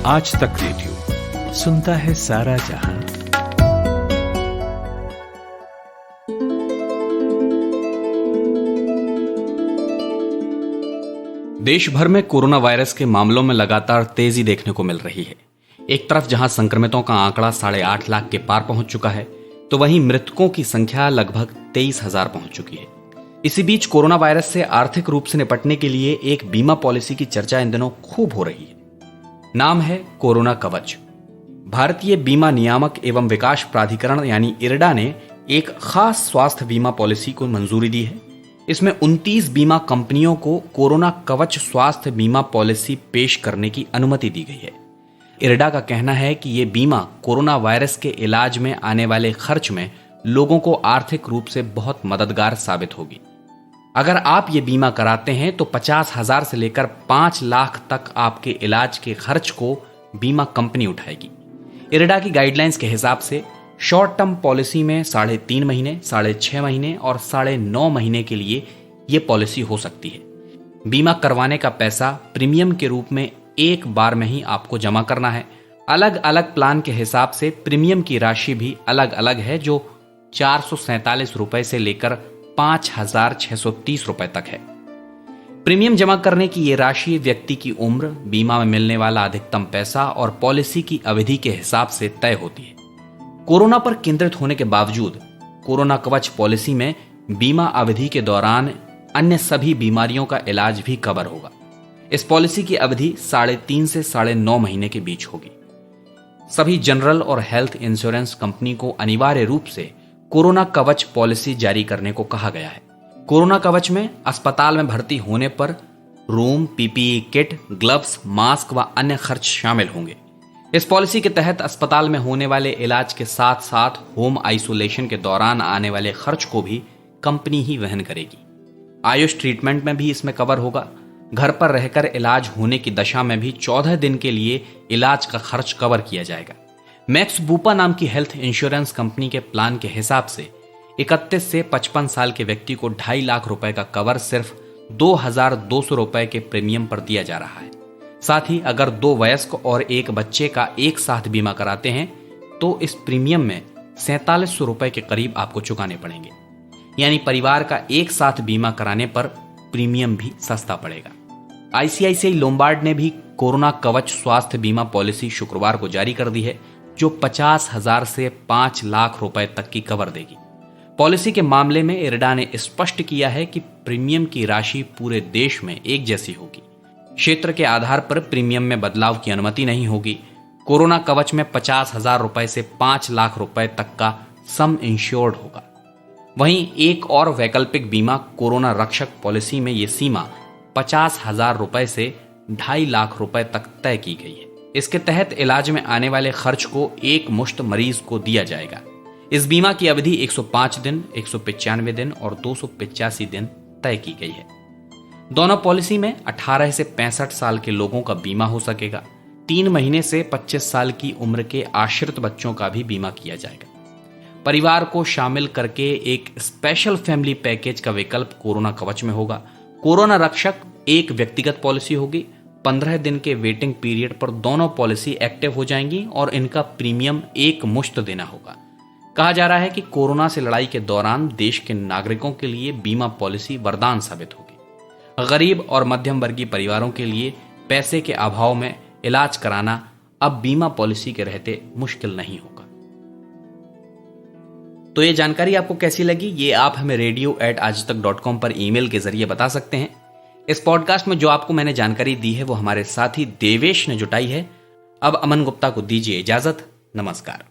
आज तक रेडियो सुनता है सारा जहां। देश भर में कोरोना वायरस के मामलों में लगातार तेजी देखने को मिल रही है। एक तरफ जहां संक्रमितों का आंकड़ा 8.5 लाख के पार पहुंच चुका है, तो वहीं मृतकों की संख्या लगभग 23,000 पहुंच चुकी है। इसी बीच कोरोना वायरस से आर्थिक रूप से निपटने के लिए एक बीमा पॉलिसी की चर्चा इन दिनों खूब हो रही है। नाम है कोरोना कवच। भारतीय बीमा नियामक एवं विकास प्राधिकरण यानी इरडा ने एक खास स्वास्थ्य बीमा पॉलिसी को मंजूरी दी है। इसमें 29 बीमा कंपनियों को कोरोना कवच स्वास्थ्य बीमा पॉलिसी पेश करने की अनुमति दी गई है। इरडा का कहना है कि ये बीमा कोरोना वायरस के इलाज में आने वाले खर्च में लोगों को आर्थिक रूप से बहुत मददगार साबित होगी। अगर आप ये बीमा कराते हैं तो 50,000 से लेकर 5 लाख तक आपके इलाज के खर्च को बीमा कंपनी उठाएगी। इरडा की गाइडलाइंस के हिसाब से शॉर्ट टर्म पॉलिसी में 3.5 महीने, 6.5 महीने और 9.5 महीने के लिए ये पॉलिसी हो सकती है। बीमा करवाने का पैसा प्रीमियम के रूप में एक बार में ही आपको जमा करना है। अलग अलग प्लान के हिसाब से प्रीमियम की राशि भी अलग अलग है, जो 447 रुपए से लेकर 5,630 रुपए तक है। प्रीमियम जमा करने की ये राशि व्यक्ति की उम्र, बीमा में मिलने वाला अधिकतम पैसा और पॉलिसी की अवधि के हिसाब से तय होती है। कोरोना पर केंद्रित होने के बावजूद कोरोना कवच पॉलिसी में बीमा अवधि के दौरान अन्य सभी बीमारियों का इलाज भी कवर होगा। इस पॉलिसी की अवधि 3.5 से 9.5 महीने के बीच होगी। सभी जनरल और हेल्थ इंश्योरेंस कंपनी को अनिवार्य रूप से कोरोना कवच पॉलिसी जारी करने को कहा गया है। कोरोना कवच में अस्पताल में भर्ती होने पर room, PPE kit, gloves, mask व अन्य खर्च शामिल होंगे। इस पॉलिसी के तहत अस्पताल में होने वाले इलाज के साथ साथ होम आइसोलेशन के दौरान आने वाले खर्च को भी कंपनी ही वहन करेगी। आयुष ट्रीटमेंट में भी इसमें कवर होगा। घर पर रहकर इलाज होने की दशा में भी 14 दिन के लिए इलाज का खर्च कवर किया जाएगा। मैक्स बूपा नाम की हेल्थ इंश्योरेंस कंपनी के प्लान के हिसाब से 31 से 55 साल के व्यक्ति को 2.5 लाख रुपए का कवर सिर्फ 2,200 रुपए के प्रीमियम पर दिया जा रहा है। साथ ही अगर 2 वयस्क और एक बच्चे का एक साथ बीमा कराते हैं तो इस प्रीमियम में 4700 रुपए के करीब आपको चुकाने पड़ेंगे। यानी परिवार का एक साथ बीमा कराने पर प्रीमियम भी सस्ता पड़ेगा। आईसीआईसीआई लोम्बार्ड ने भी कोरोना कवच स्वास्थ्य बीमा पॉलिसी शुक्रवार को जारी कर दी है, जो 50,000 से 5 लाख रुपए तक की कवर देगी। पॉलिसी के मामले में इरडा ने स्पष्ट किया है कि प्रीमियम की राशि पूरे देश में एक जैसी होगी। क्षेत्र के आधार पर प्रीमियम में बदलाव की अनुमति नहीं होगी। कोरोना कवच में 50,000 रुपए से 5 लाख रुपए तक का सम इंश्योर्ड होगा। वहीं एक और वैकल्पिक बीमा कोरोना रक्षक पॉलिसी में ये सीमा 50,000 रुपए से 2.5 लाख रुपए तक तय की गई है। इसके तहत इलाज में आने वाले खर्च को एक मुश्त मरीज को दिया जाएगा। इस बीमा की अवधि 105 दिन, 195 दिन और 285 दिन तय की गई है। दोनों पॉलिसी में 18 से 65 साल के लोगों का बीमा हो सकेगा। 3 महीने से 25 साल की उम्र के आश्रित बच्चों का भी बीमा किया जाएगा। परिवार को शामिल करके एक स्पेशल फैमिली पैकेज का विकल्प कोरोना कवच में होगा। कोरोना रक्षक एक व्यक्तिगत पॉलिसी होगी। 15 दिन के वेटिंग पीरियड पर दोनों पॉलिसी एक्टिव हो जाएंगी और इनका प्रीमियम एक मुश्त देना होगा। कहा जा रहा है कि कोरोना से लड़ाई के दौरान देश के नागरिकों के लिए बीमा पॉलिसी वरदान साबित होगी। गरीब और मध्यम वर्गीय परिवारों के लिए पैसे के अभाव में इलाज कराना अब बीमा पॉलिसी के रहते मुश्किल नहीं होगा। तो ये जानकारी आपको कैसी लगी, ये आप हमें radio@aajtak.com पर ईमेल के जरिए बता सकते हैं। इस पॉडकास्ट में जो आपको मैंने जानकारी दी है वो हमारे साथी देवेश ने जुटाई है। अब अमन गुप्ता को दीजिए इजाजत। नमस्कार।